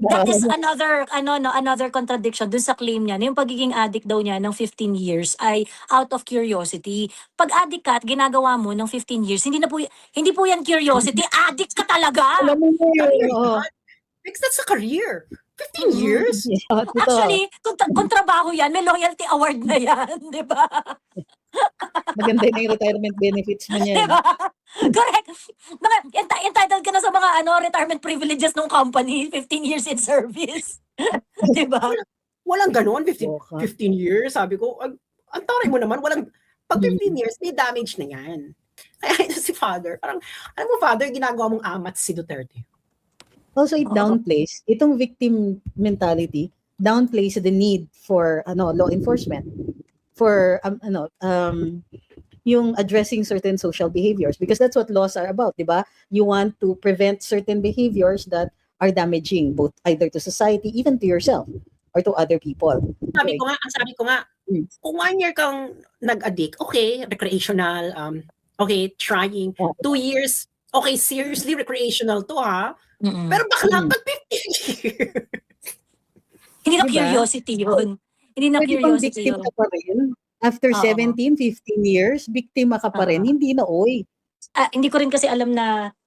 that is another another contradiction dun sa claim niya na yung pagiging addict daw niya ng 15 years ay out of curiosity. Pag addict ka at ginagawa mo ng 15 years, hindi po yan curiosity, addict ka talaga. Alam mo Career oo. yan. Because that's a career. 15 years? Yeah, totoo. Actually, kung trabaho yan, may loyalty award na yan, di ba? Maganda na yung retirement benefits mo niyan. Diba? Correct. Entitled ka na sa mga retirement privileges ng company, 15 years in service. Diba? Walang ganon, 15 Oka. years. Sabi ko, ang taray mo naman, pag 15 years, may damage na yan. Kaya ito si Father, parang, alam mo Father, ginagawa mong amat si Duterte. Also, it downplays, itong victim mentality, downplays the need for law enforcement, for yung addressing certain social behaviors, because that's what laws are about, di ba? You want to prevent certain behaviors that are damaging, both either to society, even to yourself, or to other people. Sabi ko nga, kung 1 year kang nag-addict, okay, recreational, okay, trying. 2 years, okay, seriously recreational to ha. Pero bakla pag 15 years. Hindi na Diba? curiosity yun. Hindi na Pwede bang curiosity victim yun. ka pa rin? After Oo. 17, 15 years, biktima ka pa rin, Oo. hindi na oy. Hindi ko rin kasi alam na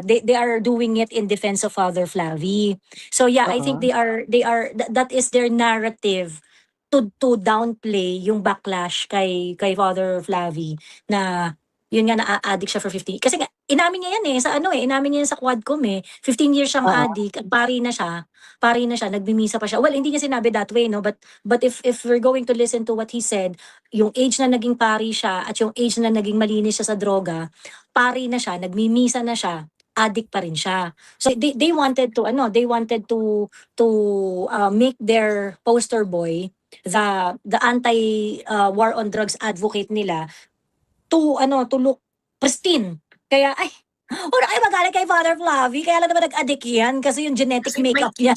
they are doing it in defense of Father Flavi. So yeah, I think that is their narrative to downplay yung backlash kay Father Flavi na yun nga na-addict siya for 15. Kasi nga, inamin niya yan inamin niya yan sa Quadcom 15 years siyang addict, at pari na siya, nagbimisa pa siya. Well, hindi niya sinabi that way, no? But if we're going to listen to what he said, yung age na naging pari siya at yung age na naging malinis siya sa droga, pari na siya, nagmimisa na siya, addict pa rin siya. So they wanted to make their poster boy the anti war on drugs advocate nila to look pristine. Kaya wala kayo magalit kay Father Flavi, kaya lang naman nag-addict yan kasi yung genetic Kasi makeup niya.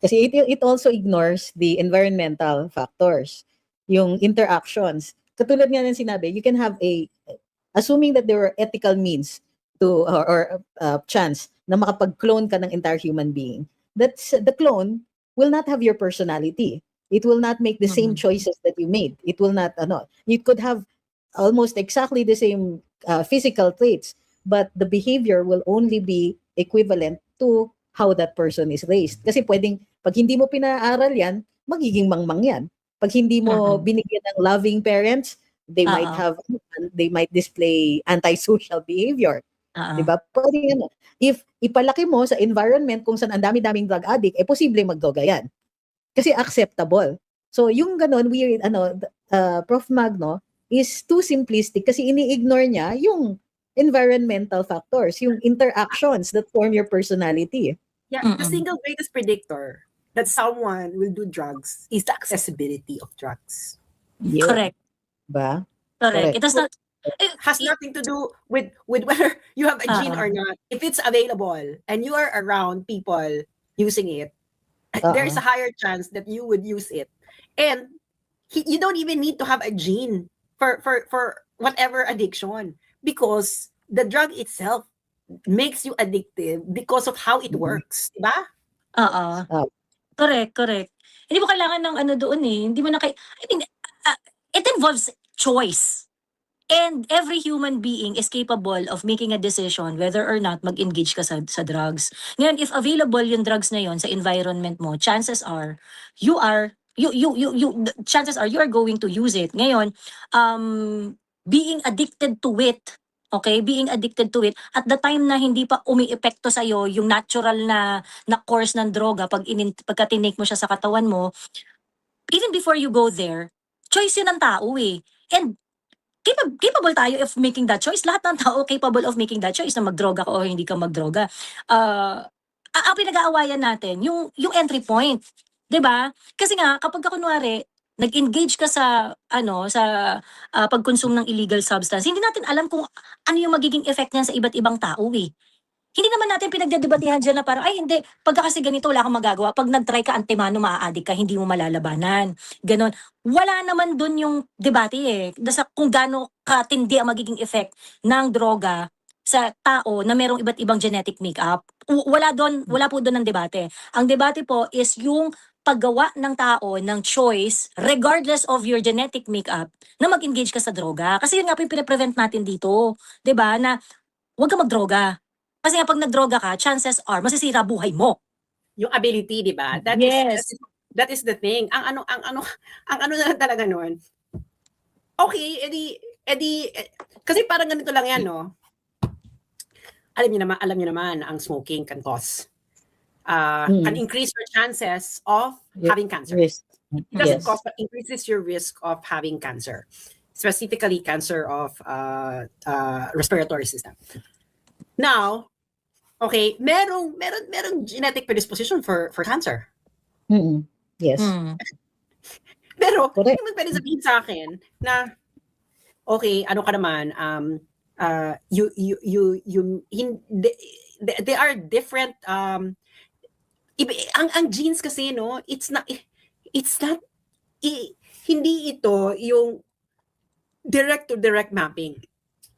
Kasi it also ignores the environmental factors, yung interactions. Katulad nga ng sinabi, you can have assuming that there were ethical means to or chance na makapag-clone ka ng entire human being, that's the clone will not have your personality. It will not make the same choices that you made. It will not, you could have almost exactly the same physical traits, but the behavior will only be equivalent to how that person is raised. Kasi pwedeng, pag hindi mo pinaaral yan, magiging mangmang yan. Pag hindi mo binigyan ng loving parents, they might display antisocial behavior. Diba? Pwede if ipalaki mo sa environment kung saan ang dami-daming drug addict, posible magdroga yan. Kasi acceptable. So yung ganon, Prof. Magno is too simplistic kasi ini-ignore niya yung environmental factors, yung interactions that form your personality. Yeah, the single greatest predictor that someone will do drugs is the accessibility of drugs. Yeah. Correct. Ba? Correct. It does not has nothing to do with whether you have a gene or not. If it's available and you are around people using it, there's a higher chance that you would use it. And you don't even need to have a gene for whatever addiction, because the drug itself makes you addictive because of how it works, diba? Correct. Hindi mo kailangan ng doon Hindi mo it involves choice. And every human being is capable of making a decision whether or not mag-engage ka sa drugs. Ngayon, if available yung drugs na yon sa environment mo, chances are you are going to use it. Ngayon, being addicted to it, at the time na hindi pa umiepekto sa iyo yung natural na course ng droga pagka tinake mo siya sa katawan mo, even before you go there, choice yun ng tao And capable tayo of making that choice. Lahat ng tao capable of making that choice na magdroga ka o hindi ka magdroga. Ang pinag-aawayan natin, yung entry point. 'Di ba? Kasi nga, kapag kunwari, nag-engage ka sa pag-consume ng illegal substance, hindi natin alam kung ano yung magiging effect niyan sa iba't ibang tao Hindi naman natin pinagdedebatihan dyan na parang, ay hindi, pagka kasi ganito wala kang magagawa. Pag nag-try ka antemano, maa-addict ka, hindi mo malalabanan. Ganon. Wala naman dun yung debate eh. Sa kung gaano katindi ang magiging effect ng droga sa tao na merong iba't ibang genetic makeup. Wala po doon ang debate. Ang debate po is yung paggawa ng tao ng choice regardless of your genetic makeup na mag-engage ka sa droga. Kasi yun nga po yung pinaprevent natin dito. 'Di ba? Na huwag ka magdroga. Kasi nga pag nagdroga ka, chances are masisira buhay mo. Yung ability, di ba? Yes. That is the thing. Ang ano na lang talaga noon. Okay, kasi parang ganito lang yan, no? Alam niyo naman, ang smoking can cause, can increase your chances of having cancer. Risk. It doesn't Yes. cause, but increases your risk of having cancer. Specifically, cancer of respiratory system. Now, okay, merong genetic predisposition for cancer. Yes. Pero Correct. hindi mo pwede sabihin sa akin na okay, ano ka naman, they are different, ang genes kasi, no, hindi ito yung direct to direct mapping.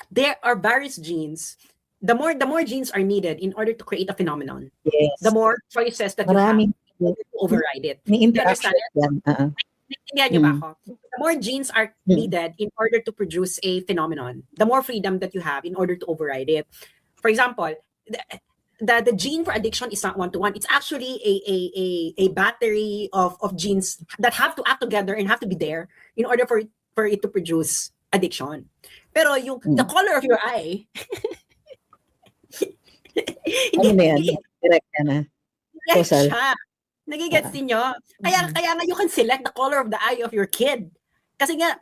There are various genes. The more genes are needed in order to create a phenomenon, Yes. the more choices that Maraming you have to override it. may You understand interaction it? yan. Naiintindihan niyo ba ako? The more genes are needed in order to produce a phenomenon, the more freedom that you have in order to override it. For example, the gene for addiction is not one-to-one. It's actually a battery of genes that have to act together and have to be there in order for it to produce addiction. Pero yung the color of your eye, Ano na yan? Direct ka na. direct Causal. siya. Nagigets ninyo? Kaya nga you can select the color of the eye of your kid. Kasi nga,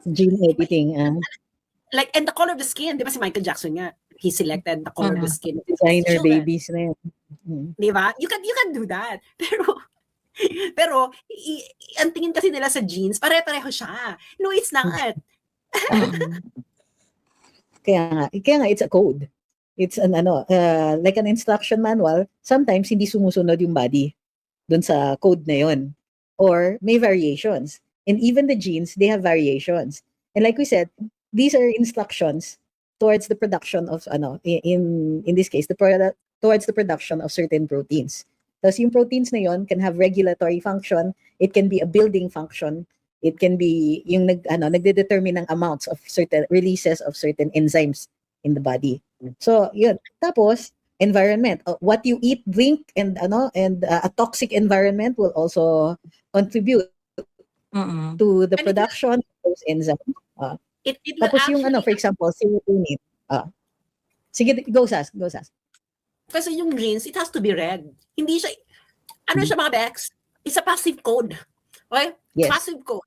Gene editing. like, and the color of the skin, di ba si Michael Jackson nga, he selected the color of the skin. of his Designer children. babies na yan. Di ba? You can do that. Pero ang tingin kasi nila sa genes, pare-pareho siya. No, it's not. Kaya nga, it's a code. It's an like an instruction manual. Sometimes hindi sumusunod yung body dun sa code na yon, or may variations. And even the genes, they have variations. And like we said, these are instructions towards the production of in this case towards the production of certain proteins. Tapos yung proteins na yon can have regulatory function. It can be a building function. It can be yung nagdedetermine ng amounts of certain releases of certain enzymes in the body. So yun. Tapos environment, what you eat, drink, and a toxic environment will also contribute to the production of those enzymes. It will Tapos yung actually, for example, serotonin. Sige, go Sas. kasi yung genes, it has to be read. Hindi siya, siya mga Bex? It's a passive code. Okay? Yes. Passive code.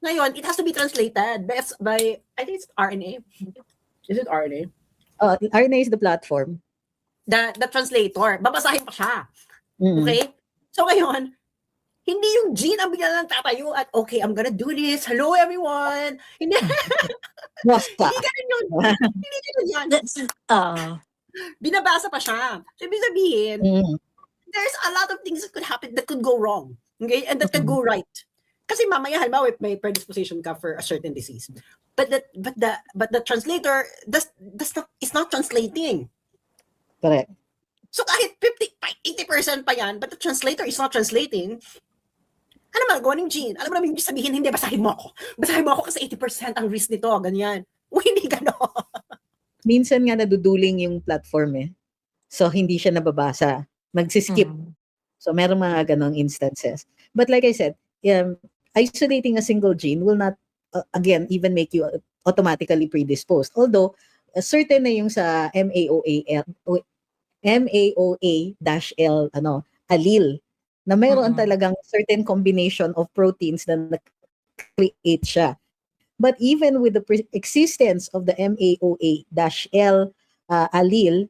Ngayon, it has to be translated by I think it's RNA. Is it RNA? RNA is the platform. The translator. Babasahin pa siya. Mm. Okay? So ngayon, hindi yung gene ang bigla lang tatayo at okay, I'm gonna do this. Hello everyone. Hindi. Basta. Hindi ganun yun. Hindi ganun yun. Binabasa pa siya. So, ibig sabihin, there's a lot of things that could happen that could go wrong. Okay? And that could go right. Kasi mamaya, halimbawa, may predisposition ka for a certain disease. But the translator is not translating. Correct. So kahit 80% pa yan, but the translator is not translating, ano magawa ng gene? Alam mo namin yung sabihin, hindi, basahin mo ako. Basahin mo ako kasi 80% ang risk nito, ganyan. O hindi gano'n. Minsan nga naduduling yung platform eh. So hindi siya nababasa. Magsiskip. So merong mga ganong instances. But like I said, isolating a single gene will not, again, even make you automatically predisposed. Although, certain na yung sa MAOA-L allele na mayroon talagang certain combination of proteins na create siya. But even with the existence of the MAOA-L allele,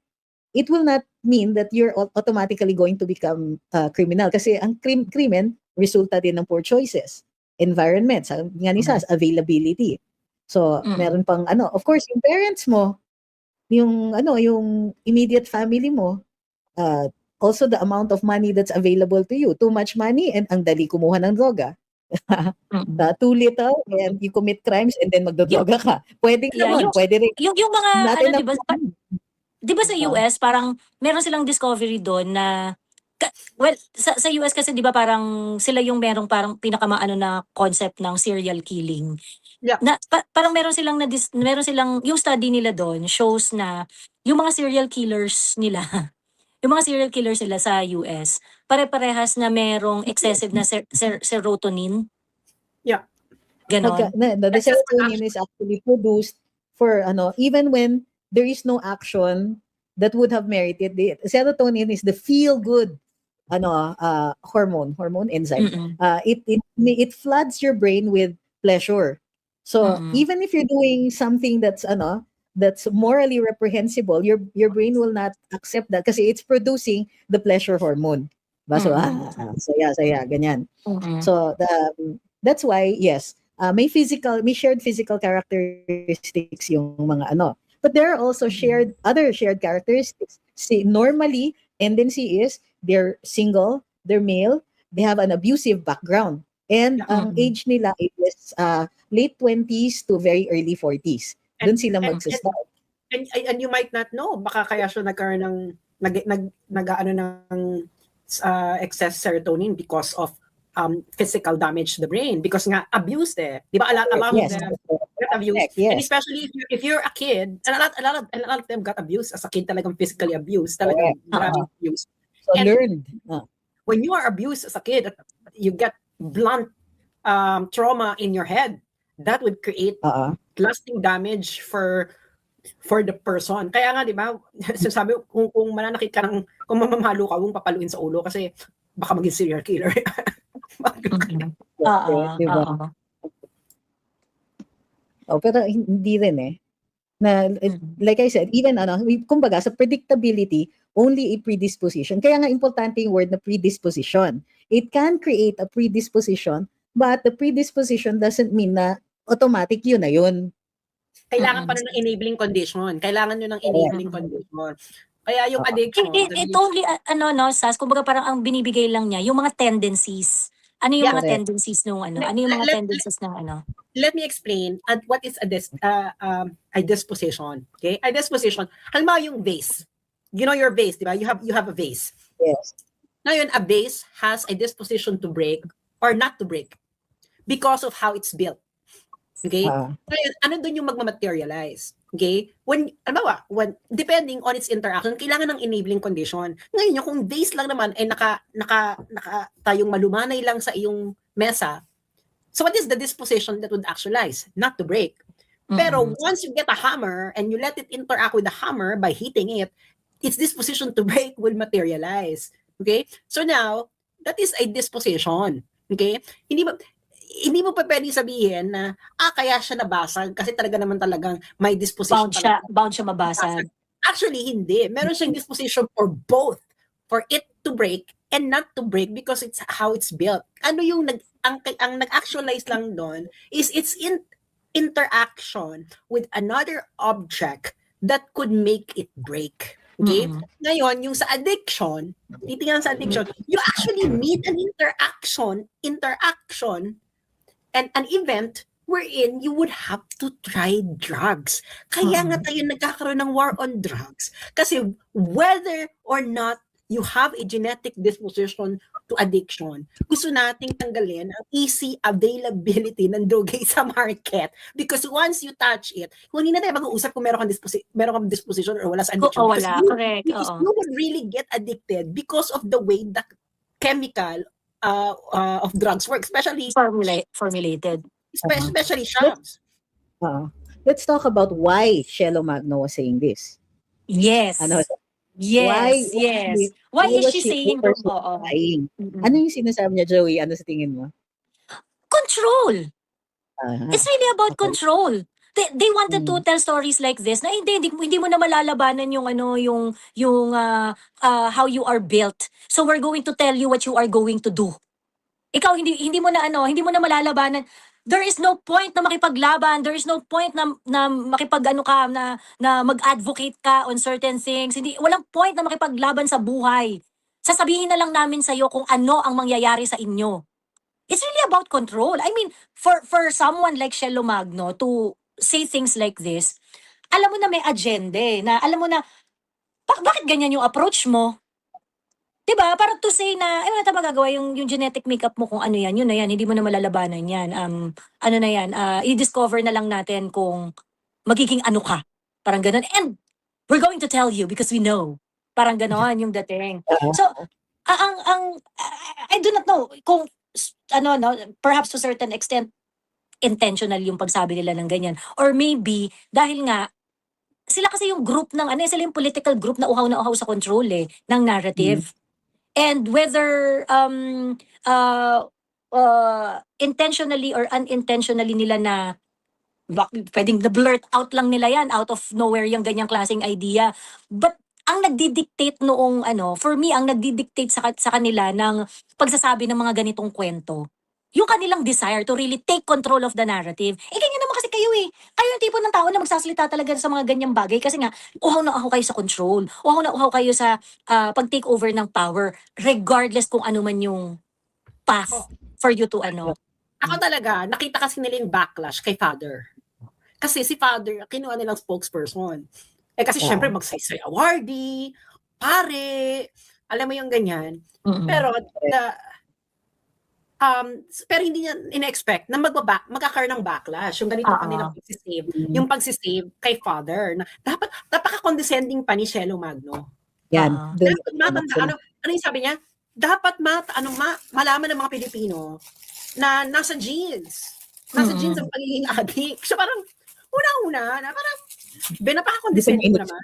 it will not mean that you're automatically going to become criminal. Kasi ang krimen resulta din ng poor choices, environment, nga ni Sas, availability. So, meron pang of course, yung parents mo, yung immediate family mo, also the amount of money that's available to you. Too much money and ang dali kumuha ng droga. Too little and you commit crimes and then magdodroga ka. Pwede Yeah, naman, pwede rin. yung mga Not ano, enough 'di ba? money. Di ba sa US parang meron silang discovery doon na well sa US kasi di ba parang sila yung merong parang pinakamaano na concept ng serial killing. Yeah. Na parang meron silang yung study nila doon shows na yung mga serial killers nila yung mga serial killers nila sa US pare-parehas na merong excessive na serotonin. Yeah. The Excess serotonin is actually produced for even when there is no action that would have merited. The serotonin is the feel good hormone enzyme. It floods your brain with pleasure. So even if you're doing something that's morally reprehensible, your brain will not accept that kasi it's producing the pleasure hormone. So saya ganyan. So that's why yes, may shared physical characteristics yung mga but there are also other shared characteristics. Normally tendency is they're single, they're male, they have an abusive background, and ang age nila is late 20s to very early 40s. Doon sila magsa-start. And you might not know, baka kaya siya nagkaroon ng excess serotonin because of physical damage to the brain, because nga abused di ba? A lot of them get abused, and especially if you're a kid, and a lot of them got abused as a kid, talagang physically abused, talagang maraming abuse. So learned. When you are abused as a kid, you get blunt trauma in your head that would create lasting damage for the person. Kaya nga, di ba, sabi, kung mananakit ka kung mamamalo ka, huwag papaluin sa ulo kasi baka maging serial killer. Diba? Pero hindi rin na like I said, even kumbaga sa predictability, only a predisposition. Kaya nga importante yung word na predisposition. It can create a predisposition, but the predisposition doesn't mean na automatic yun na yun. Kailangan pa ng enabling condition. Kailangan nyo ng enabling condition. Kaya yung addiction. It only, Sas, kumbaga parang ang binibigay lang niya, yung mga tendencies. Ano yung mga tendencies nung ano? Ano yung mga tendencies ng ano? Let me explain what is a disposition. Okay? A disposition. Halimbawa yung vase. You know your vase, di ba? You have a vase. Yes. Ngayon, a vase has a disposition to break or not to break because of how it's built. Okay? Ngayon, ano doon yung magmamaterialize? Okay? When depending on its interaction, kailangan ng enabling condition. Ngayon, kung vase lang naman ay tayong malumanay lang sa iyong mesa, so what is the disposition that would actualize? Not to break. Pero once you get a hammer and you let it interact with the hammer by hitting it, its disposition to break will materialize. Okay? So now, that is a disposition. Okay? Hindi mo pa pwedeng sabihin na kaya siya nabasag kasi talagang may disposition. Bound siya mabasag. Actually, hindi. Meron siyang disposition for both. For it to break and not to break because it's how it's built. Ano yung ang nag-actualize lang doon is its interaction with another object that could make it break. Okay? Ngayon, yung sa addiction, titingnan sa addiction, you actually need an interaction and an event wherein you would have to try drugs. Kaya nga tayo nagkakaroon ng war on drugs. Kasi whether or not you have a genetic disposition to addiction, gusto nating tanggalin ang easy availability ng droga sa market. Because once you touch it, kung hindi na tayo mag-uusap kung meron kang disposition or wala sa addiction. Wala, correct. Because you would really get addicted because of the way the chemical of drugs work, especially formulated. Especially shams. Let's talk about why Shelo Magno was saying this. Yes. Yes. Why is she saying that? Ano yung sinasabi niya, Joey? Ano sa tingin mo? Control. It's really about control. They wanted to tell stories like this na hindi mo na malalabanan yung how you are built. So we're going to tell you what you are going to do. Ikaw hindi mo na malalabanan. there is no point na makipaglaban, there is no point na makipag-ano ka, na mag-advocate ka on certain things. Hindi, walang point na makipaglaban sa buhay. Sasabihin na lang namin sa'yo kung ano ang mangyayari sa inyo. It's really about control. I mean, for someone like Shelo Magno to say things like this, alam mo na may agenda eh, na alam mo na, bakit ganyan yung approach mo? Diba? Para to say na, ano na magagawa yung genetic makeup mo kung ano yan, yun na yan, hindi mo na malalabanan yan. Ano na yan, i-discover na lang natin kung magiging ano ka. Parang ganun. And we're going to tell you because we know. Parang ganon yung dating. So, I do not know kung, ano, no, perhaps to a certain extent, intentional yung pagsabi nila ng ganyan. Or maybe, dahil nga, sila kasi yung group ng, sila yung political group na uhaw sa control ng narrative. And whether intentionally or unintentionally nila na pwedeng na-blurt out lang nila yan, out of nowhere yung ganyang klaseng idea. But ang nagdidictate noong for me, ang nagdidictate sa kanila ng pagsasabi ng mga ganitong kwento, yung kanilang desire to really take control of the narrative. Ganyan naman kasi kayo eh. Kayo yung tipo ng tao na magsasalita talaga sa mga ganyang bagay kasi nga, uhaw na uhaw kayo sa control. Uhaw na uhaw kayo sa pag-take over ng power regardless kung ano man yung path for you to Ako talaga, nakita kasi nila yung backlash kay Father. Kasi si Father, kinuha nilang spokesperson. Kasi syempre magsaysay awardee, pare, alam mo yung ganyan. Pero pero hindi niya in-expect na magkakaroon ng backlash. Yung ganito kanilang pagsisave. Yung pagsisave kay Father. Na dapat, napaka-condescending pa ni Shelo Magno. Yan. Dapat ano yung sabi niya? Dapat malaman ng mga Pilipino na nasa genes. Nasa genes ang pagiging addict. So parang, una-una, na parang, napaka-condescending mo naman.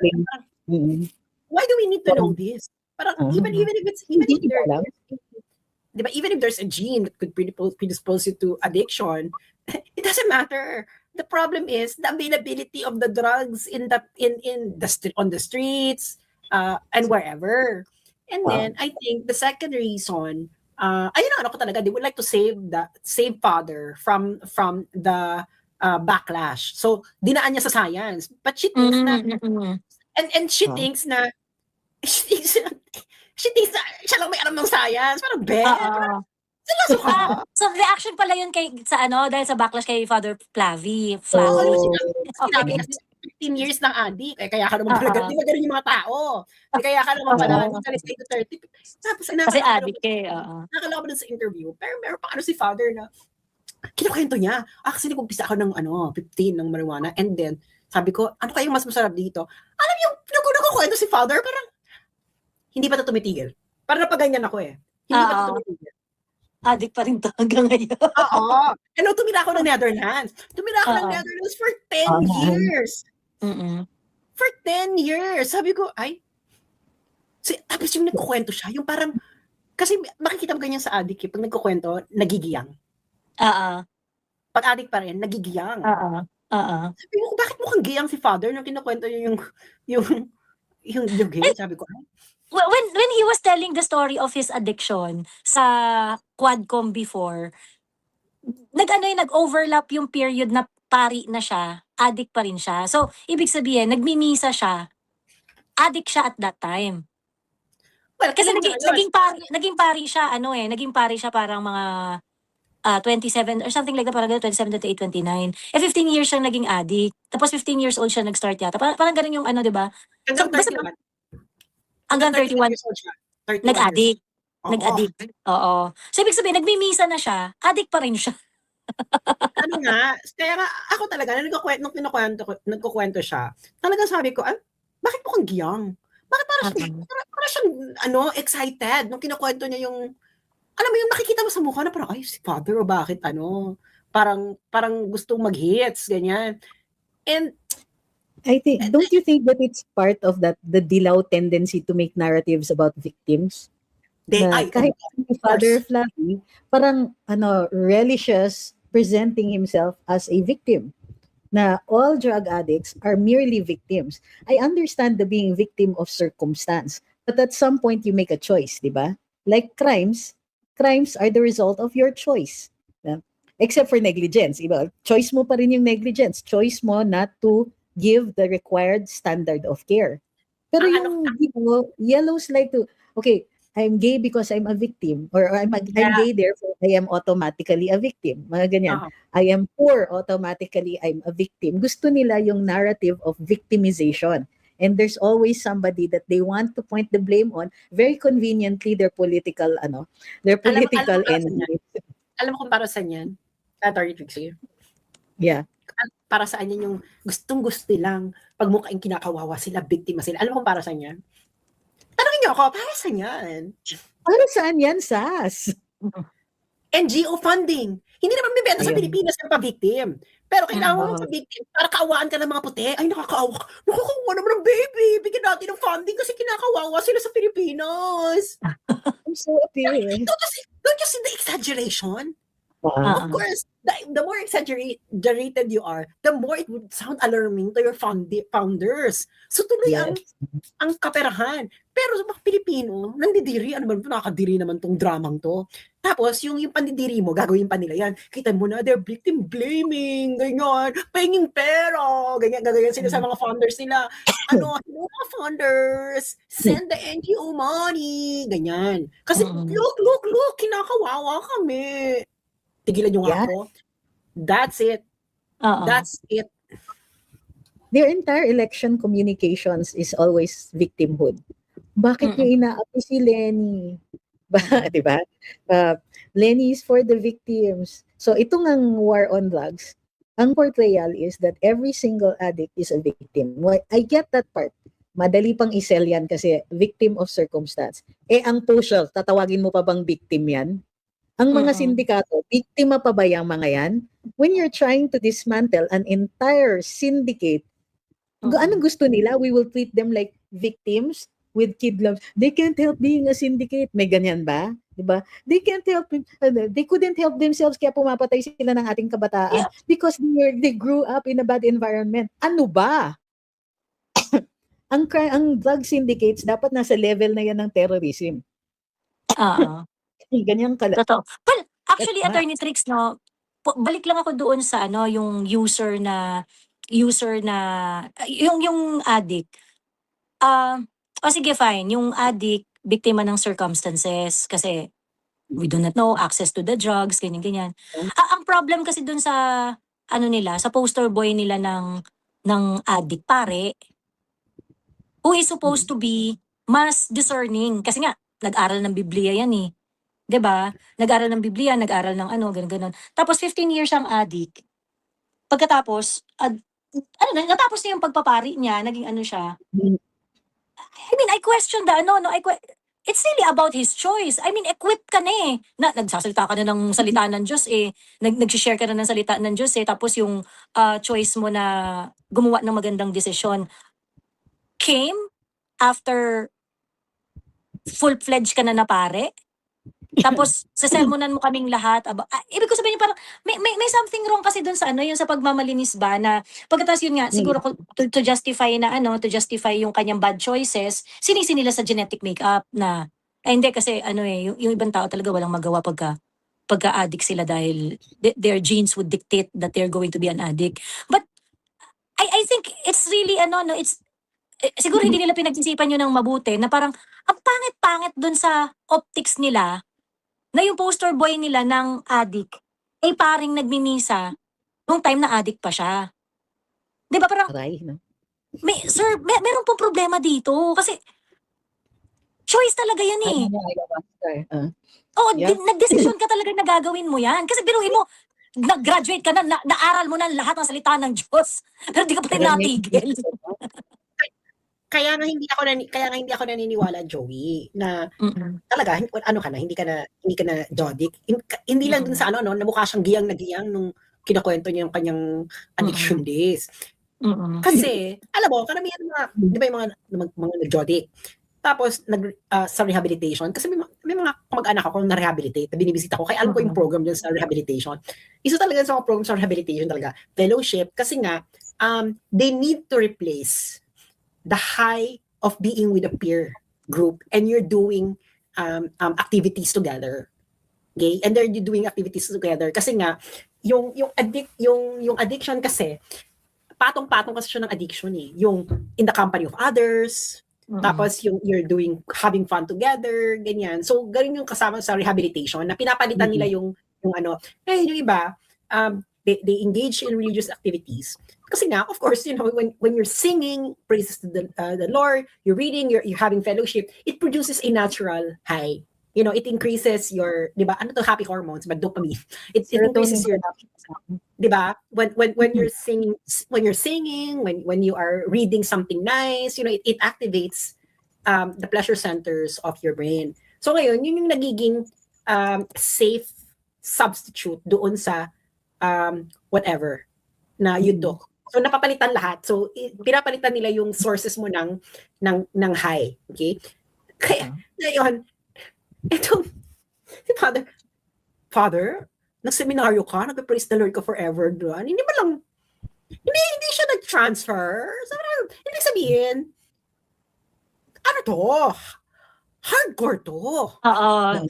Why do we need to know this? Parang, even if there's a gene that could predispose you to addiction, it doesn't matter. The problem is the availability of the drugs on the streets and wherever. And then I think the second reason, ako talaga, they would like to save Father from the backlash. So dinaan niya sa science, but she thinks na and she thinks na she thinks na siya lang may alam ng science. Parang, So, reaction pala yun dahil sa backlash kay Father Flavi. Sinabi kasi 15 years ng addict. Kaya ka naman pala, di ba ganun yung mga tao? Kaya ka naman pala, stay to 30. Tapos, kasi addict nakakala ko sa interview, pero meron pa si Father na, kinukwento niya. Kasi nag-umpisa ako ng 15 ng marijuana. And then, sabi ko, ano kayong mas masarap dito? Alam yung, nagkukwento si Father, parang, hindi pa ito tumitigil. Parang napaganyan ako Hindi pa ito tumitigil. Addict pa rin to hanggang ngayon. Oo. Tumira ako ng Netherlands. Tumira ako ng Netherlands for 10 years. For 10 years. Sabi ko, tapos yung nagkukwento siya, yung parang, kasi makikita mo ganyan sa addict pag nagkukwento, nagigiyang. Pag addict pa rin, nagigiyang. Sabi ko, bakit mukhang giyang si Father nung kinukwento yung gay? Sabi ko, when he was telling the story of his addiction sa Quadcom before, nag-overlap yung period na pari na siya, addict pa rin siya. So, ibig sabihin, nagmimisa siya, addict siya at that time. Well, kasi naging pari siya parang mga 27 or something like that, parang 27 to 29. 15 years siyang naging addict. Tapos 15 years old siya nag-start yata. Parang ganun yung di ba? Hanggang 31 nag-addict. Nag-addict. Oo. So, ibig sabihin, nagmimisa na siya, addict pa rin siya. Kaya nga, ako talaga, nung nagkukwento siya, talagang sabi ko, bakit mukhang giyang? Bakit para siyang excited nung kinukwento niya yung, alam mo yung nakikita mo sa mukha na parang, si Father, o bakit parang gustong mag-hits, ganyan. And, don't you think that it's part of the dilaw tendency to make narratives about victims? Kahit si Father Flavi, parang relishes presenting himself as a victim. Na all drug addicts are merely victims. I understand the being victim of circumstance, but at some point you make a choice, di ba? Like crimes are the result of your choice. except for negligence. Iba, choice mo pa rin yung negligence. Choice mo not to give the required standard of care. Pero Ang yung yellows like to, okay, I'm gay because I'm a victim, or I'm gay therefore I am automatically a victim. Mga ganyan. Oo. I am poor, automatically I'm a victim. Gusto nila yung narrative of victimization. And there's always somebody that they want to point the blame on, very conveniently their political enemy. Alam mo kung para saan yan? Attorney Trixie. Yeah. Para saan yan yung gustong-gusto lang pag mukhang kinakawawa sila, biktima sila. Alam mo kung para saan yan? Tanungin niyo ako, para saan yan? Para saan yan, Sas? NGO funding. Hindi naman bibenta sa Ayun. Pilipinas ng pa-victim. Pero kailangan mo sa victim para kaawaan ka ng mga puti. Ay, nakakaawa. Nakakawa naman ng baby. Bigyan natin ng funding kasi kinakawawa sila sa Pilipinas. I'm so appealing. Don't you see the exaggeration? Wow. Of course, the more exaggerated you are, the more it would sound alarming to your founders. So tuloy ang kaperahan. Pero sa mga Pilipino, nandidiri, ano ba, nakakadiri naman tong dramang to. Tapos, yung pandidiri mo, gagawin pa nila yan. Kita mo na, they're victim blaming, ganyan, pahinging pera, ganyan, gagawin sila sa mga founders nila. Hello mga founders, send the NGO money, ganyan. Kasi, look, kinakawawa kami. Tigilan nyo nga ako. That's it. That's it. Their entire election communications is always victimhood. Bakit niyo inaapi si Lenny? Di ba? Lenny is for the victims. So itong ang war on drugs, ang portrayal is that every single addict is a victim. Well, I get that part. Madali pang isell yan kasi victim of circumstance. Ang social, tatawagin mo pa bang victim yan? Ang mga sindikato, biktima pa ba yung mga yan? When you're trying to dismantle an entire syndicate, anong gusto nila? We will treat them like victims with kidnaps. They can't help being a syndicate. May ganyan ba? Diba? They can't help, they couldn't help themselves kaya pumapatay sila ng ating kabataan because they grew up in a bad environment. Ano ba? ang drug syndicates dapat nasa level na yan ng terrorism. Ganyan kala. Totoo. Well, actually, Attorney Trix, no, balik lang ako doon sa yung user na yung addict. Sige, fine. Yung addict, biktima ng circumstances kasi we do not know access to the drugs, ganyan. Ang problem kasi doon sa sa poster boy nila ng addict pare, who is supposed to be mas discerning kasi nga nag-aral ng Biblia yan eh. 'Di ba? Nag-aral ng Biblia, nag-aral ng ganun. Tapos 15 years siyang addict. Pagkatapos natapos niya yung pagpapari niya, naging siya. I mean, I question it's really about his choice. I mean, equipped ka na eh. Nagsasalita ka na ng salita ng Diyos eh. Nag-share ka na ng salita ng Diyos eh. Tapos yung choice mo na gumawa ng magandang desisyon came after full-fledged ka na pare. Tapos sasermonan mo kaming lahat. Ibig ko sabihin parang may something wrong kasi doon sa yung sa pagmamalinis ba na pagkatapos yun nga siguro to justify to justify yung kanyang bad choices, sinisi nila sa genetic makeup na hindi kasi yung ibang tao talaga walang magawa pagka-addict sila dahil their genes would dictate that they're going to be an addict. But I think it's really it's siguro hindi nila pinag-isipan yun ng mabuti na parang ang pangit-pangit doon sa optics nila na yung poster boy nila ng addict ay paring nagmimisa nung time na addict pa siya. 'Di ba parang meron pong problema dito kasi choice talaga yan eh. Nagdesisyon ka talaga na gagawin mo yan. Kasi biruhin mo, nag-graduate ka na, naaral mo na lahat ng salita ng Diyos. Pero di ka pa rin natigil. Kaya nga hindi ako naniniwala, Joey, na talaga hindi ka na Jodic. Hindi lang dun sa na mukha siyang giyang na giyang nung kinakwento niya yung kanyang addiction days. Kasi alam mo, karamihan di ba yung mga nag-Jodic. Tapos sa rehabilitation kasi may mga kamag-anak ako na rehabilitate, na binibisita ko kaya alam ko yung program dyan sa rehabilitation. Isa talaga sa mga program sa rehabilitation talaga, fellowship kasi nga they need to replace the high of being with a peer group and you're doing activities together. Okay? And they're doing activities together kasi nga yung addiction kasi, patong-patong kasi siya ng addiction eh. Yung in the company of others, tapos yung having fun together, ganyan. So, ganun yung kasama sa rehabilitation na pinapalitan nila yung ano. Eh, yung iba, they engage in religious activities. Kasi nga, of course, when you're singing praises to the Lord, you're reading, you're having fellowship, it produces a natural high. It increases your, di ba, happy hormones, but dopamine. It increases your, di ba? When you're singing, when you are reading something nice, it activates the pleasure centers of your brain. So ngayon, yun yung nagiging safe substitute doon sa whatever na you took. So napapalitan lahat. So pinapalitan nila yung sources mo ng high, okay? Kaya ngayon, itong si Father, nag-seminaryo ka, nag-praise the Lord ka forever doon. Hindi siya nag-transfer. So, ibig sabihin, ano to? Hardcore to. Oo.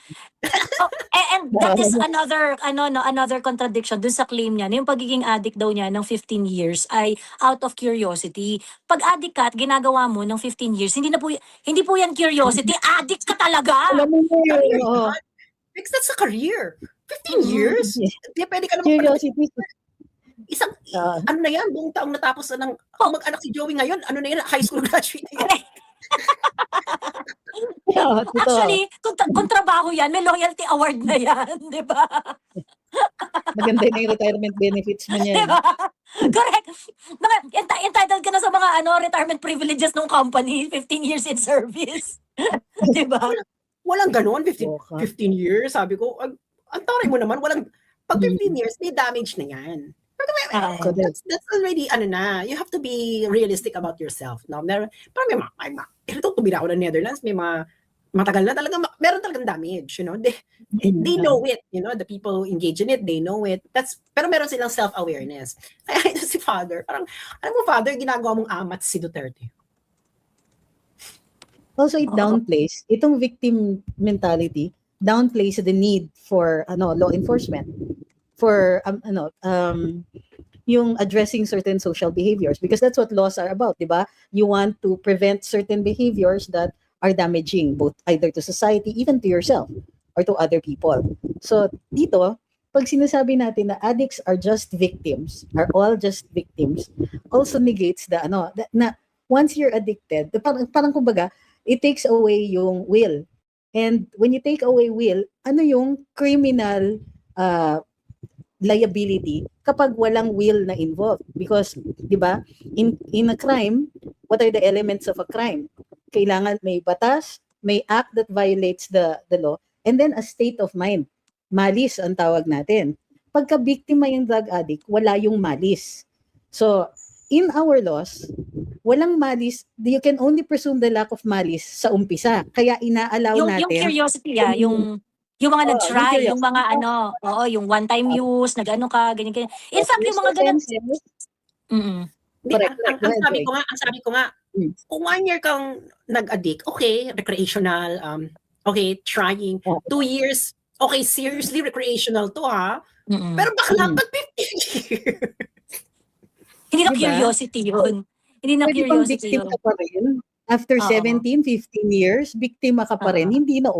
And that is another contradiction dun sa claim niya. Yung pagiging addict daw niya ng 15 years ay out of curiosity. Pag addict ka at ginagawa mo ng 15 years, hindi po yan curiosity. Addict ka talaga. Alam mo yun. Because that's a career. 15 years? Hindi, pwede ka naman Curiosity. ano na yan, buong taong natapos na ng, mag-anak si Joey ngayon, ano na yan, high school graduate na yan. Actually, kung trabaho yan, may loyalty award na yan, di ba? Maganda yung retirement benefits mo niyan. Diba? Correct. Entitled ka na sa mga retirement privileges ng company, 15 years in service. Di ba? Walang ganon, 15 years. Sabi ko, ang taray mo naman, pag 15 years, may damage na yan. That's already, you have to be realistic about yourself. No? Parang ito tumira ako ng Netherlands, may matagal na talaga, meron talagang damage, they know it, the people engage in it, they know it. Pero meron silang self-awareness. Kaya ito si Father, parang, alam mo Father, ginagawa mong amat si Duterte. Also, it downplays, itong victim mentality, downplays the need for law enforcement, for yung addressing certain social behaviors, because that's what laws are about, di ba? You want to prevent certain behaviors that are damaging both either to society, even to yourself, or to other people. So dito, pag sinasabi natin na addicts are just victims, are all just victims, also negates the na once you're addicted, parang kumbaga, it takes away yung will. And when you take away will, ano yung criminal liability kapag walang will na involved? Because, di ba, in a crime, what are the elements of a crime? Kailangan may batas, may act that violates the law, and then a state of mind. Malis ang tawag natin. Pagka biktima yung drug addict, wala yung malis. So, in our laws, walang malis, you can only presume the lack of malis sa umpisa. Kaya inaalaw natin. Yung curiosity, yung mga nag-try, yung mga yung one-time use, nag-ano ka, ganyan. In fact, yung mga ganun. Ang sabi ko nga, kung 1 year kang nag-addict, okay, recreational, okay, trying. 2 years, okay, seriously recreational to ha. Pero bakla pag 15 years. Hindi na curiosity yun. Hindi na curiosity yun. Ka pa rin. After 17, 15 years, biktima ka pa rin, hindi na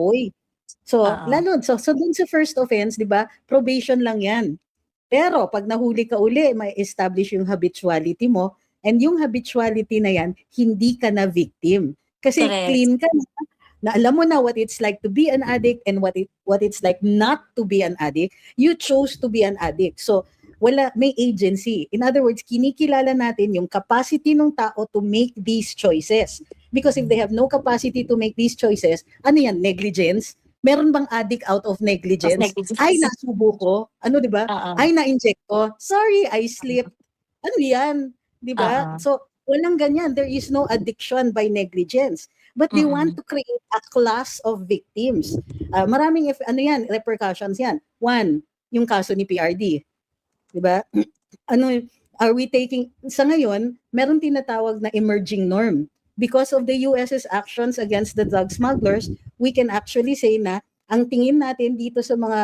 So, lalo, so dun sa first offense, di ba, probation lang yan. Pero, pag nahuli ka uli, may establish yung habituality mo, and yung habituality na yan, hindi ka na victim. Kasi clean ka na alam mo na what it's like to be an addict and what it's like not to be an addict. You chose to be an addict. So, may agency. In other words, kinikilala natin yung capacity ng tao to make these choices. Because if they have no capacity to make these choices, ano yan, negligence? Meron bang addict out of negligence? Ay, nasubo ko. Di ba? Ay, na-inject ko. Sorry, I slipped. Ano yan? Di ba? So, walang ganyan. There is no addiction by negligence. But they want to create a class of victims. Maraming, repercussions yan. One, yung kaso ni PRD. Di ba? Are we taking, sa ngayon, meron tinatawag na emerging norm. Because of the US's actions against the drug smugglers, we can actually say na ang tingin natin dito sa mga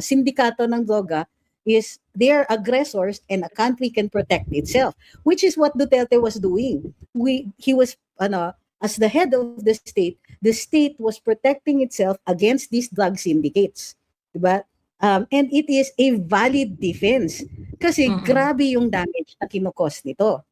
sindikato ng droga, is they are aggressors and a country can protect itself, which is what Duterte was doing. He was as the head of the state was protecting itself against these drug syndicates, diba? And it is a valid defense kasi grabe yung damage na kinukos nito.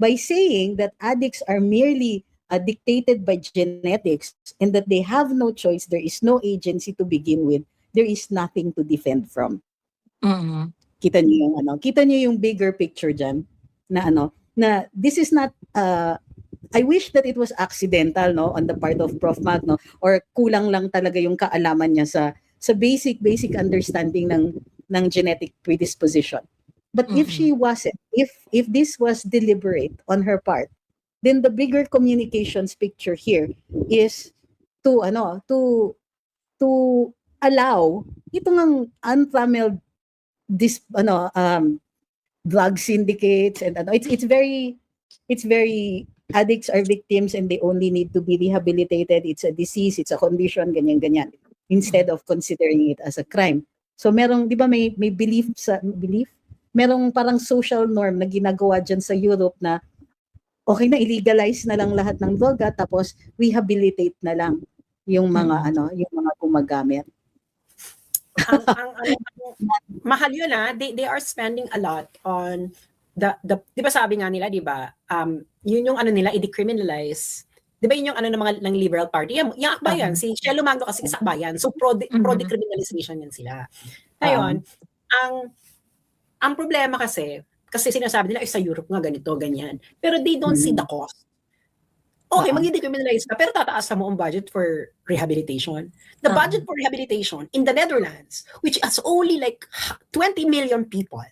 By saying that addicts are merely dictated by genetics and that they have no choice, there is no agency to begin with, there is nothing to defend from. Kita niyo yung bigger picture dyan na this is not I wish that it was accidental on the part of Prof. Mag or kulang lang talaga yung kaalaman niya sa basic understanding ng genetic predisposition. But if she wasn't, if this was deliberate on her part, then the bigger communications picture here is to allow itong untrammeled drug syndicates and it's very addicts are victims and they only need to be rehabilitated. It's a disease, it's a condition, ganyan instead of considering it as a crime. So merong, di ba may belief merong parang social norm na ginagawa dyan sa Europe na okay na illegalize na lang lahat ng droga tapos rehabilitate na lang yung mga yung mga gumagamit. Mahal yun they are spending a lot on the di ba sabi nga nila, di ba, yun yung nila i-decriminalize. Di ba yun yung ng Liberal Party? Yung akbayan, si Shelo Magno kasi isa akbayan. So pro-decriminalization yan sila. Ngayon, ang problema kasi sinasabi nila sa Europe nga ganito, ganyan. Pero they don't see the cost. Okay, mag-decriminalize ka, pero tataas mo ang budget for rehabilitation. The budget for rehabilitation in the Netherlands, which has only like 20 million people,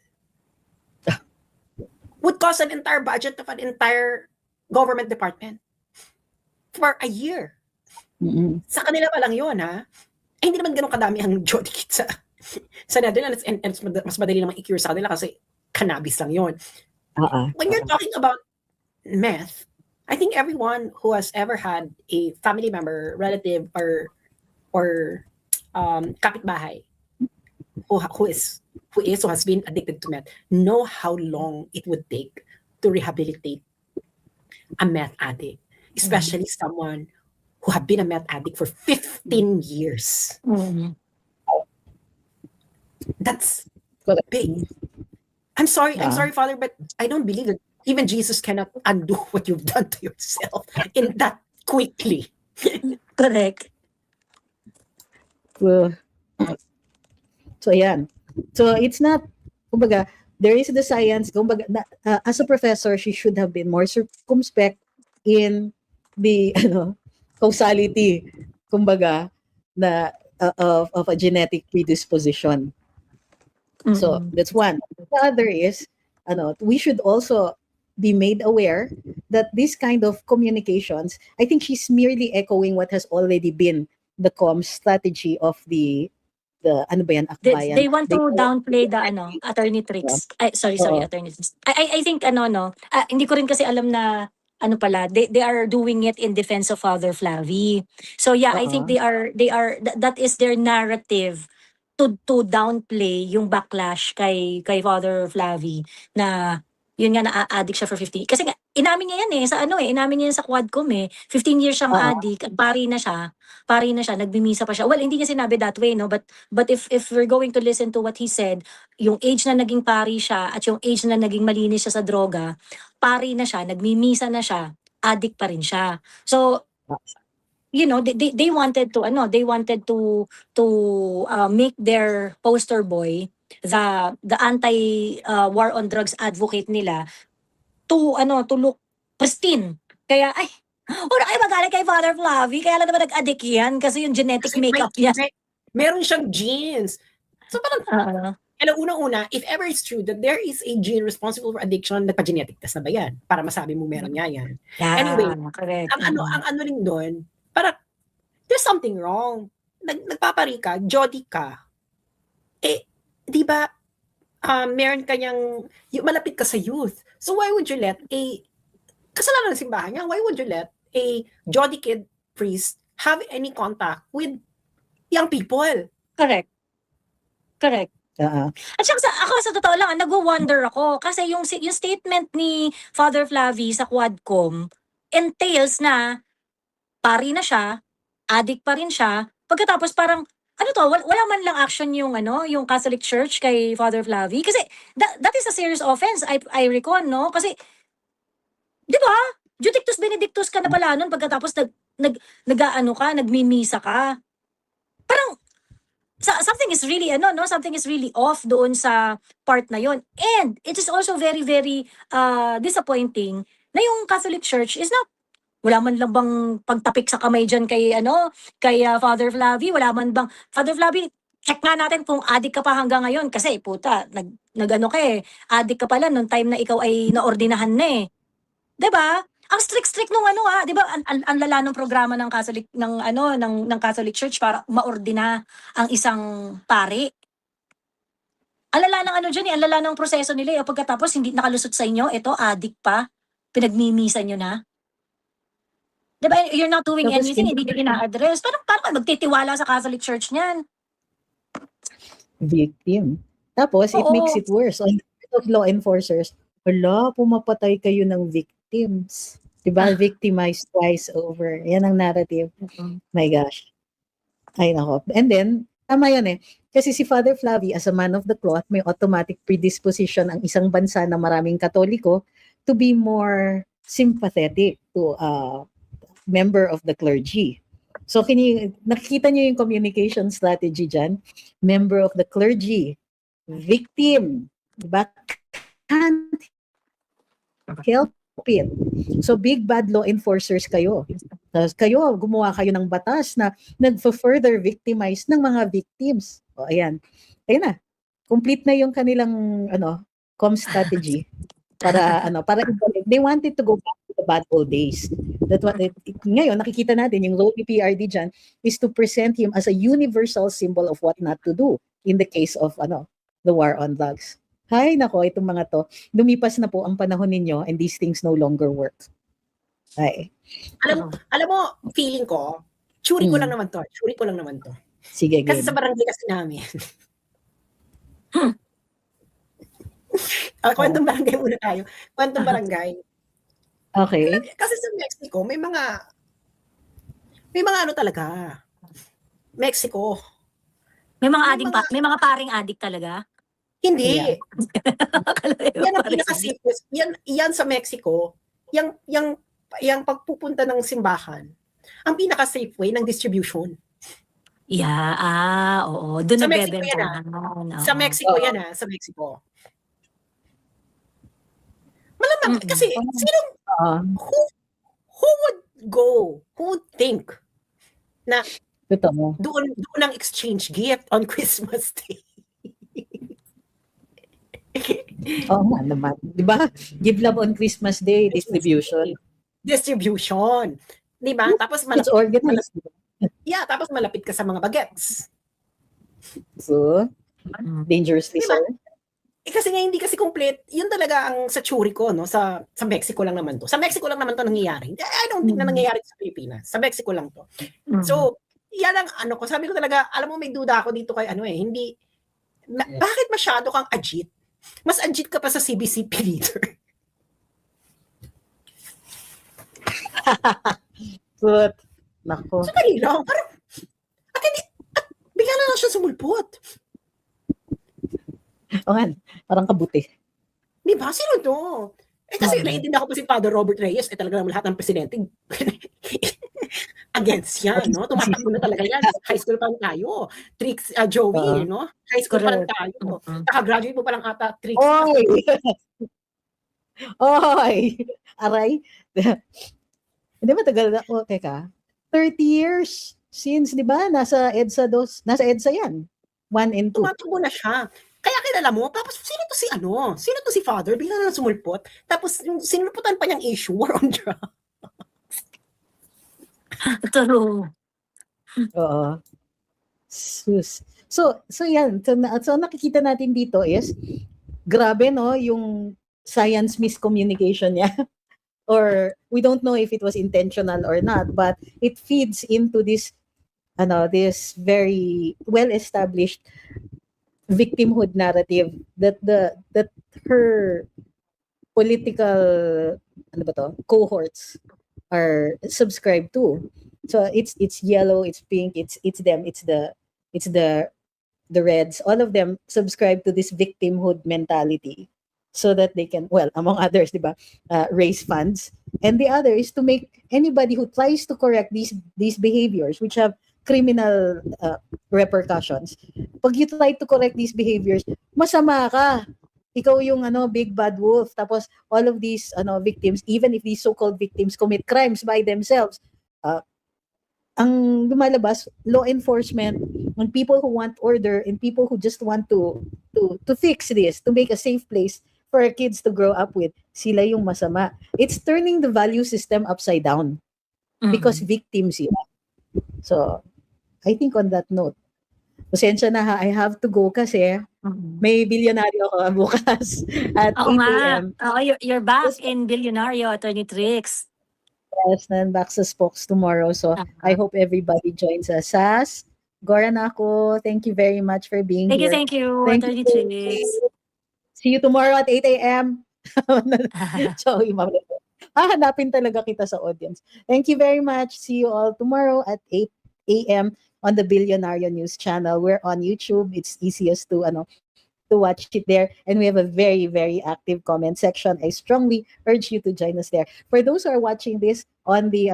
would cost an entire budget of an entire government department for a year. Sa kanila pa lang yun, ha? Hindi naman ganun kadami ang Jody Kit sa Netherlands, and mas madali namang i-cure sa kanila kasi cannabis lang yun. When you're talking about meth, I think everyone who has ever had a family member, relative, or kapitbahay who has been addicted to meth know how long it would take to rehabilitate a meth addict, especially someone who have been a meth addict for 15 years. That's big. I'm sorry, Father, but I don't believe that even Jesus cannot undo what you've done to yourself in that quickly. Correct. Well, so ayan. So it's not, kumbaga, there is the science, kumbaga, as a professor, she should have been more circumspect in the causality, kumbaga, of a genetic predisposition. So that's one. The other is, we should also be made aware that this kind of communications, I think she's merely echoing what has already been the comms strategy of the ano ba yan, akbayan. They want to downplay the attorney tricks. Sorry, attorney tricks. I think hindi ko rin kasi alam na they are doing it in defense of Father Flavi. So yeah, I think they are that is their narrative to downplay yung backlash kay Father Flavi na yun nga na-addict siya for 15. Kasi nga inamin niya yan inamin niya yan sa Quadcom 15 years siyang addict, pari na siya, nagbimisa pa siya. Well, hindi niya sinabi that way, no, but if we're going to listen to what he said, yung age na naging pari siya at yung age na naging malinis siya sa droga, pari na siya, nagmimisa na siya, addict pa rin siya. So they wanted to make their poster boy the anti war on drugs advocate nila to look pristine. Kaya kayo magaling kay Father Flavi, kaya lang naman nag-addict yan kasi yung genetic makeup niya. Meron siyang genes. So parang unang-una, if ever it's true that there is a gene responsible for addiction, nagpa-genetic test na ba yan? Para masabi mo meron nga yan. Anyway, correct. ang rin doon, para there's something wrong. Nagpapari ka, Jody ka. Di ba, meron kanyang, malapit ka sa youth. So why would you let kasalanan ng simbahan niya, why would you let a Jody kid priest have any contact with young people? Correct. At saka ako sa totoo lang, nagwo-wonder ako kasi yung statement ni Father Flavie sa Quadcom entails na pari na siya, addict pa rin siya. Pagkatapos parang ano to, wala man lang action yung Catholic Church kay Father Flavie kasi that is a serious offense. I recall, no? Kasi 'di ba? Judictus Benedictus ka na pala nun pagkatapos nagmimisa ka. Parang something is really something is really off doon sa part na yon. And it is also very very disappointing na yung Catholic Church is not wala man lang bang pagtapik sa kamay diyan kay Father Flavie, wala man bang Father Flavie, check nga natin kung adik ka pa hanggang ngayon kasi puta nag-ano ka adik ka pala nung time na ikaw ay naordinahan na 'di ba? Ang strict nung 'di ba? Ang lala ng programa ng Catholic ng Catholic Church para maordina ang isang pari. Ang lala ng diyan ang lala ng proseso nila pagkatapos hindi nakalusot sa inyo, ito adik pa, pinagmimisa niyo na. 'Di ba? You're not doing Tapos anything, hindi niyo ina-address. Paano ka magtitiwala sa Catholic Church niyan? victim. Tapos, it Oo. makes it worse. On the part of law enforcers, hala, pumapatay kayo ng victims. Diba? Victimized twice over. Yan ang narrative. My gosh. Ay, nako. And then, tama yun Kasi si Father Flavie, as a man of the cloth, may automatic predisposition ang isang bansa na maraming Katoliko to be more sympathetic to a member of the clergy. So, nakikita niyo yung communication strategy dyan. Member of the clergy. Victim. Diba? Can't help it. So, big bad law enforcers kayo. Tapos kayo, gumawa kayo ng batas na nag-further victimize ng mga victims. O, ayan. Ayun na. Complete na yung kanilang, strategy. Para, they wanted to go back to the bad old days. That's what ngayon, nakikita natin, yung role ni PRD dyan is to present him as a universal symbol of what not to do in the case of, the war on drugs. Hay, nako, itong mga to, lumipas na po ang panahon ninyo and these things no longer work. Ay. Alam mo, feeling ko, Churi ko lang naman to. Sige, Kasi game. sa barangay kasi namin. Kwentong barangay muna tayo. Kwentong barangay. Okay. Kasi sa Mexico, may mga talaga. Mexico. May mga paring adik talaga. Hindi. Yeah. Yan ang pinaka-safest. Yan sa Mexico, yung pagpupunta ng simbahan, ang pinaka-safe way ng distribution. Yeah, oo. Doon Sa na Mexico yan, Sa Mexico yan sa Mexico. Malamang, kasi who would go, who would think na Totoo. doon ang exchange gift on Christmas Day. Oo nga naman. Diba? Give love on Christmas Day, distribution. Diba? Tapos It's organized. tapos malapit ka sa mga bagets. So, dangerously Diba? so. Kasi nga hindi kasi complete. Yun talaga ang sa tsuri ko, no? Sa Mexico lang naman to. Sa Mexico lang naman to nangyayari. I don't think na nangyayari sa Pilipinas. Sa Mexico lang to. So, yan ang ko. Sabi ko talaga, alam mo, may duda ako dito kay hindi, bakit masyado kang agit? Mas agit ka pa sa CBCP leader. But, nako. So, dali lang. Parang, at bigla na lang siya sumulpot. O nga, parang kabuti. Di ba? Sino to? Kasi naiintindihan ko pa si Father Robert Reyes, talaga naman lahat ng presidente against yan, no? Tumatakbo na talaga yan. High school pa lang tayo. Trix, Joey, no? High school pa lang tayo. Nakagraduate mo pa lang ata, Trix. Oy! Aray! Hindi matagal na. Teka. 30 years since, di ba? Nasa EDSA yan. 1 and 2. Tumatakbo na siya. Kaya kilala mo, tapos sino to si Father? Bigla na sumulpot. Tapos sinulputan pa niyang issue, war on drugs. True. Oo. Sus. So yan. So nakikita natin dito is, grabe no, yung science miscommunication niya. Or we don't know if it was intentional or not, but it feeds into this very well-established victimhood narrative that her political cohorts are subscribed to. So it's yellow, it's pink, it's them, it's the Reds, all of them subscribe to this victimhood mentality so that they can, well, among others, diba, raise funds. And the other is to make anybody who tries to correct these behaviors, which have criminal repercussions. Pag you try to correct these behaviors, masama ka. Ikaw yung big bad wolf. Tapos all of these victims, even if these so-called victims commit crimes by themselves, ang lumalabas, law enforcement, and people who want order, and people who just want to fix this, to make a safe place for our kids to grow up with, sila yung masama. It's turning the value system upside down because victims sila. So, I think on that note, pasensya na ha, I have to go kasi may bilyonaryo ako bukas at 8 a.m. Oo, you're back in Bilyonaryo, Attorney Trix. Yes, and back sa Spokes tomorrow. So, I hope everybody joins us. Sas, Gora na ako. Thank you very much for being here. Thank you, Attorney Trix. See you tomorrow at 8 a.m. So, hanapin talaga kita sa audience. Thank you very much. See you all tomorrow at 8 a.m. on the Bilyonaryo News channel. We're on YouTube. It's easiest to watch it there, and we have a very, very active comment section. I strongly urge you to join us there. For those who are watching this on the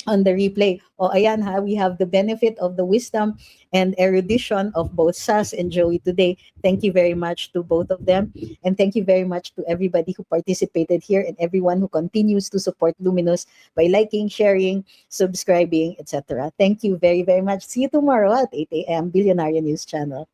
replay, ayan ha, we have the benefit of the wisdom and erudition of both Sas and Joey today. Thank you very much to both of them, and thank you very much to everybody who participated here and everyone who continues to support Luminous by liking, sharing, subscribing, etc. Thank you very, very much. See you tomorrow at 8 a.m. Bilyonaryo News channel.